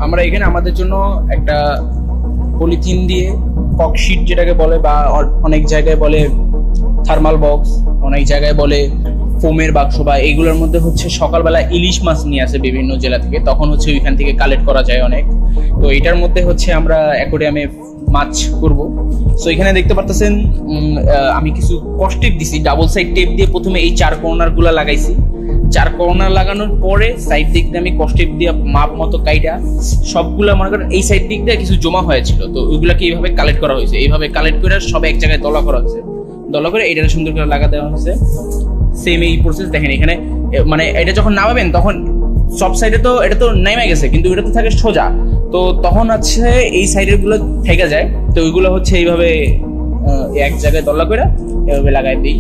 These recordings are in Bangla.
আমরা এখানে আমাদের জন্য একটা পলিথিন দিয়ে ককশিট যেটাকে বলে, বা অনেক জায়গায় বলে থার্মাল বক্স, অনেক জায়গায় বলে ফোমের বাক্স, বা এগুলোর মধ্যে হচ্ছে সকালবেলা ইলিশ মাছ নিয়ে আসে বিভিন্ন জেলা থেকে, তখন হচ্ছে ওইখান থেকে কালেক্ট করা যায় অনেক। তো এটার মধ্যে হচ্ছে আমরা অ্যাকোয়ারিয়ামে মাছ করব। সো এখানে দেখতে পারতেছেন আমি কিছু কস্টেপ দিছি, ডাবল সাইড টেপ দিয়ে প্রথমে এই 4 কর্নার গুলা লাগাইছি। 4 কর্নার লাগানোর পরে সাইড দিক দিয়ে আমি কস্টেপ দিয়ে মাপ মতো কাইটা সবগুলা মনে করেন এই সাইড দিক দিয়ে কিছু জমা হয়েছিল, তো ওইগুলাকে এইভাবে কালেক্ট করা হয়েছে। এইভাবে কালেক্ট করে সব এক জায়গায় দলা করা হয়েছে, দলা করে এটা সুন্দর করে লাগা দেওয়া হয়েছে। সেম এই প্রসেস দেখেন এখানে, মানে এটা যখন নামাবেন তখন সব সাইডে তো এটা তো নেমে গেছে, কিন্তু এটা তো থাকে সোজা, তো তখন হচ্ছে এই সাইডের গুলো থেকে যায়। তো ওইগুলো হচ্ছে এইভাবে এক জায়গায় দলা করে এভাবে লাগাই দিই।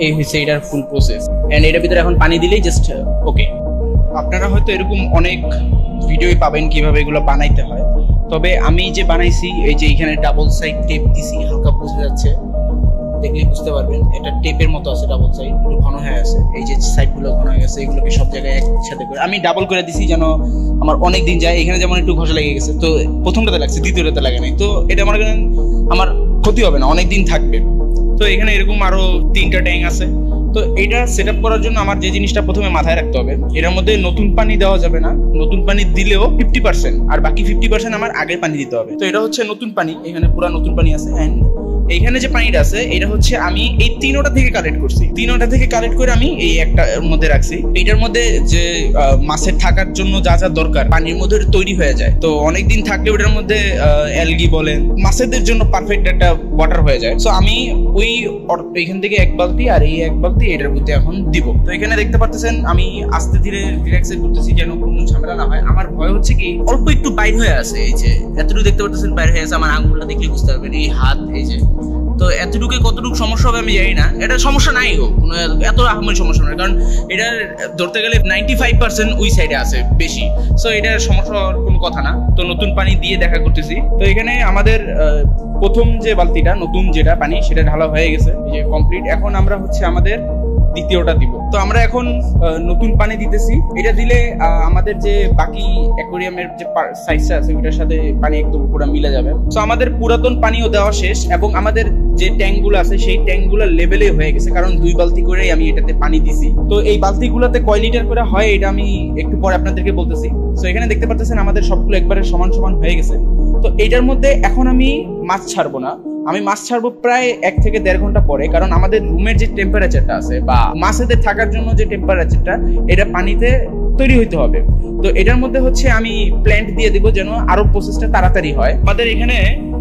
এই হচ্ছে এটার ফুল প্রসেস। এন্ড এটার ভিতরে এখন পানি দিলেই জাস্ট ওকে। আপনারা হয়তো এরকম অনেক ভিডিও পাবেন কিভাবে এগুলো বানাইতে হয়, তবে আমি যে বানাইছি এই যে এখানে ডাবল সাইড টেপ দিছি, হালকা বোঝা যাচ্ছে, দেখলে বুঝতে পারবেন এটা টেপের মতো আছে, ডাবল সাইড একটু ঘন হয়ে আছে, এই যে সাইড গুলো ঘন হয়ে গেছে, এগুলোকে সব জায়গায় একসাথে করে আমি ডাবল করে দিছি যেন আমার অনেক দিন যায়। এখানে যেমন একটু ঘষা লেগে গেছে, তো প্রথমটাতে লাগছে, দ্বিতীয়টাতে লাগে নাই, তো এটা মনে করেন আমার ক্ষতি হবে না, অনেক দিন থাকবে। তো এখানে এরকম আরো 3টা ট্যাঙ্ক আছে। তো এটা সেট আপ করার জন্য আমার যে জিনিসটা প্রথমে মাথায় রাখতে হবে, এটার মধ্যে নতুন পানি দেওয়া যাবে না, নতুন পানি দিলেও 50%, আর বাকি 50% আমার আগের পানি দিতে হবে। তো এটা হচ্ছে নতুন পানি, এখানে পুরো নতুন পানি আছে। এন্ড এইখানে যে পানিটা আছে এটা হচ্ছে আমি এই 3টা থেকে কালেক্ট করছি, 3টা থেকে কালেক্ট করে আমি এই একটা মধ্যে রাখছি। এটার মধ্যে যে মাছের থাকার জন্য যা যা দরকার পানির মধ্যে তৈরি হয়ে যায়, তো অনেকদিন থাকলে ওটার মধ্যে অ্যালগি বলেন মাছেদের জন্য পারফেক্ট একটা ওয়াটার হয়ে যায়। সো আমি ওই এখান থেকে 1 বালতি আর এই 1 বালতি এটার মধ্যে এখন দিব। তো এখানে দেখতে পাচ্ছেন আমি আস্তে ধীরে রিল্যাক্স করতেছি যেন কোনো ঝামেলা না হয়। আমার ভয় হচ্ছে কি অল্প একটু বাইর হয়ে আছে, এই যে এতটুকু দেখতে পাচ্ছেন বাইর হয়ে আছে, আমার আঙ্গুলটা দেখলে বুঝতে পারবেন, এই হাত এই যে, তো এতটুকু কতটুকু সমস্যা হবে আমি জানি না। এটা সমস্যা নাই হোক, কোনো এত আহামরি সমস্যা নয়, কারণ এটা ধরতে গেলে 95% ওই সাইডে আছে বেশি, সো এটার সমস্যা হওয়ার কোনো কথা না। তো নতুন পানি দিয়ে দেখা করতেছি। তো এখানে আমাদের প্রথম যে বালতিটা নতুন যেটা পানি সেটা ঢালা হয়ে গেছে, এই যে কমপ্লিট। এখন আমরা হচ্ছে আমাদের দ্বিতীয়টা দিব। তো আমরা এখন নতুন পানি দিতেছি, এটা দিলে আমাদের যে বাকি অ্যাকোয়ারিয়ামের যে সাইজটা আছে ওটার সাথে পানি একদম পুরো মিলে যাবে। তো আমাদের পুরাতন পানিও দেওয়া শেষ, এবং আমাদের যে ট্যাঙ্কগুলো আছে সেই ট্যাঙ্কগুলো লেভেলে হয়ে গেছে, কারণ 2 বালতি করেই আমি এটাতে পানি দিছি। তো এই বালতিগুলোতে কয় লিটার করে হয় এটা আমি একটু পরে আপনাদেরকে বলতেছি। তো এখানে দেখতে পাচ্ছেন আমাদের সবগুলো একবারে সমান সমান হয়ে গেছে। তো এটার মধ্যে এখন আমি মাছ ছাড়বো না, আমি মাছ ছাড়বো প্রায় 1 থেকে 1.5 ঘন্টা পরে, কারণ আমাদের রুমের যে টেম্পারেচারটা আছে বা মাছেদের থাকার জন্য যে টেম্পারেচারটা এটা পানিতে তৈরি হইতে হবে। তো এটার মধ্যে হচ্ছে আমি প্ল্যান্ট দিয়ে দিব যেন আরো প্রসেসটা তাড়াতাড়ি হয়। আমাদের এখানে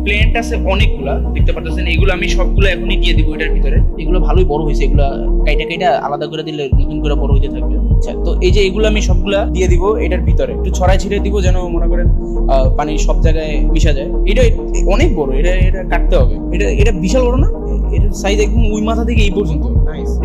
প্ল্যান্ট আছে অনেকগুলা, দেখতে পাচ্ছেন এগুলো আমি সবগুলো এখনই দিয়ে দিব এটার ভিতরে। এগুলো ভালোই বড় হয়েছে, এগুলো কাইটা আলাদা করে দিলে নতুন করে বড় হইতে থাকবে। আচ্ছা, তো এই যে এগুলো আমি সবগুলা দিয়ে দিব এটার ভিতরে, একটু ছড়াই ছিটিয়ে দিব যেন মনে করেন পানি সব জায়গায় মিশা যায়। এটা অনেক বড়, এটা কাটতে হবে, এটা বিশাল বড় না, এটার সাইজ একদম ওই মাথা থেকে এই পর্যন্ত।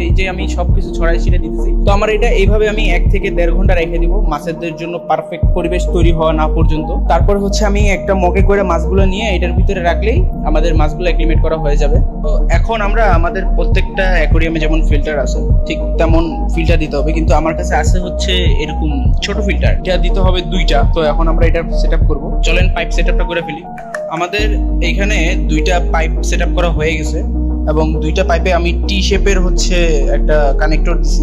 এই যে আমি সবকিছু ছড়াই ছিটিয়ে দিতেছি। তো আমার এটা এইভাবে আমি 1 থেকে 1.5 ঘন্টা রেখে দিব মাছেদের জন্য পারফেক্ট পরিবেশ তৈরি হওয়া না পর্যন্ত। তারপর হচ্ছে আমি একটা মগে করে মাছগুলো নিয়ে এটার ভিতরে রাখলেই আমাদের মাছগুলো অ্যাক্লিমেট করা হয়ে যাবে। তো এখন আমরা আমাদের প্রত্যেকটা অ্যাকোয়ারিয়ামে যেমন ফিল্টার আছে ঠিক তেমন ফিল্টার দিতে হবে, কিন্তু আমার কাছে আছে হচ্ছে এরকম ছোট ফিল্টার, এটা দিতে হবে 2টা। তো এখন আমরা এটা সেট আপ করবো, চলেন পাইপ সেট আপটা করে ফেলি। আমাদের এইখানে 2টা পাইপ সেট আপ করা হয়ে গেছে, এবং 2টা পাইপে আমি টি শেপের হচ্ছে একটা কানেক্টর দিছি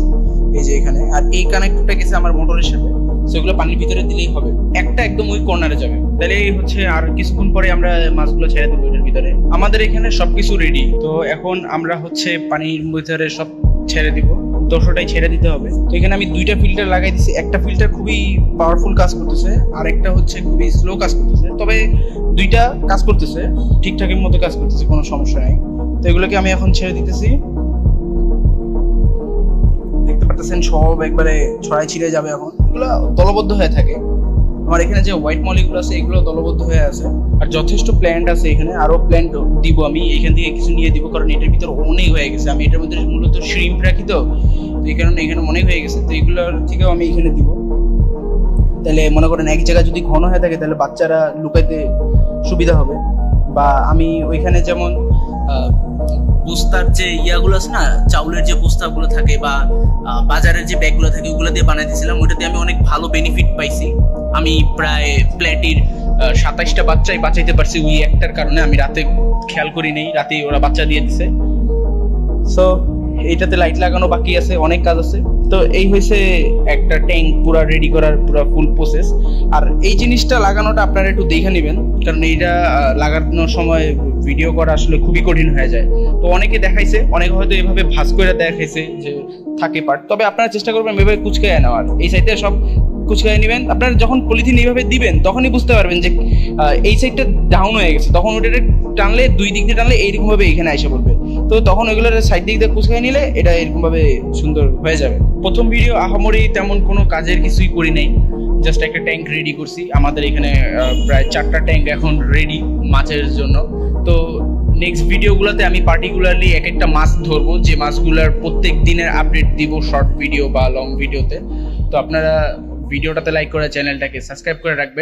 এই যে এখানে, আর এই কানেক্টরটা গেছে আমার মোটরের সাথে, সেগুলো পানির ভিতরে দিলেই হবে। একটা একদম ওই কর্নারে যাবে, তাহলে হচ্ছে আর কিছুক্ষণ পরে আমরা মাছগুলো ছেড়ে দেবো এটার ভিতরে। আমাদের এখানে সবকিছু রেডি, তো এখন আমরা হচ্ছে পানির ভিতরে সব ছেড়ে দিব, 200টাই ছেড়ে দিতে হবে। তো এখানে আমি 2টা ফিল্টার লাগাই দিছি, একটা ফিল্টার খুবই পাওয়ারফুল কাজ করতেছে আর একটা হচ্ছে খুবই স্লো কাজ করতেছে, তবে 2টা কাজ করতেছে ঠিকঠাকের মতো কাজ করতেছে, কোনো সমস্যা নাই। তো এগুলোকে আমি এখন ছেড়ে দিতেছি, দেখতে পাচ্ছেন সব একবারে ছড়াই ছিড়ে যাবে। এখন এগুলো দলবদ্ধ হয়ে থাকে, আমার এখানে যে হোয়াইট মলিগুলো আছে এগুলো দলবদ্ধ হয়ে আছে, আর যথেষ্ট প্ল্যান্ট আছে এখানে, আরো প্ল্যান্ট দিব আমি এখান থেকে কিছু নিয়ে দিব, কারণ এটার ভিতরে অনেক হয়ে গেছে। আমি এটার মধ্যে মূলত শ্রিম্প রাখি, তো এই কারণে এখানে অনেক হয়ে গেছে, তো এগুলোর থেকেও আমি এখানে দিব। তাহলে মনে করেন এক জায়গায় যদি ঘন হয়ে থাকে তাহলে বাচ্চারা লুকাইতে সুবিধা হবে, বা আমি ওইখানে যেমন বস্তার যে ইয়াগুলো আছে না, চাউলের যে বস্তাগুলো থাকে বা বাজারের যে ব্যাগগুলো থাকে ওগুলো দিয়ে বানাইতেছিলাম। ওইটাতে আমি অনেক ভালো বেনিফিট পাইছি। আমি প্রায় প্লেটির 27টা বাচ্চাই বাঁচাইতে পারছি ওই একটার কারণে। আমি রাতে খেয়াল করি নেই, রাতেই ওরা বাচ্চা দিয়ে দিছে। সো এইটাতে লাইট লাগানো বাকি আছে, অনেক কাজ আছে। তো এই হয়েছে একটা ট্যাঙ্ক পুরা রেডি করার পুরা ফুল প্রসেস। আর এই জিনিসটা লাগানোটা আপনারা একটু দেখে নেবেন, কারণ এইটা লাগানোর সময় ভিডিও করা আসলে খুবই কঠিন হয়ে যায়। তো অনেকে দেখাইছে, অনেকে হয়তো এইভাবে ভাঁজ করে দেখাইছে যে থাকে পার্ট, তবে আপনারা চেষ্টা করবেন এভাবে কুচকায় নেওয়ার। এই সাইডে সব কুচকায় নেবেন। আপনারা যখন পলিথিন এইভাবে দিবেন তখনই বুঝতে পারবেন যে এই সাইডটা ডাউন হয়ে গেছে। তখন ওটা টানলে, দুই দিক দিয়ে টানলে এইরকম ভাবে এখানে এসে পড়বে। তো তখন ওইগুলোর সাইড দিক দিয়ে কুচকায় নিলে এটা এরকম ভাবে সুন্দর হয়ে যাবে। প্রথম ভিডিও আহামরি তেমন কোনো কাজের কিছুই করি নাই, জাস্ট একটা ট্যাঙ্ক রেডি করছি। আমাদের এখানে প্রায় 4টা ট্যাঙ্ক এখন রেডি মাছের জন্য। তো নেক্সট ভিডিওগুলোতে আমি পার্টিকুলারলি এক একটা মাছ ধরবো, যে মাছগুলোর প্রত্যেক দিনের আপডেট দিব শর্ট ভিডিও বা লং ভিডিওতে। তো আপনারা ভিডিওটাতে লাইক করে চ্যানেলটাকে সাবস্ক্রাইব করে রাখবেন।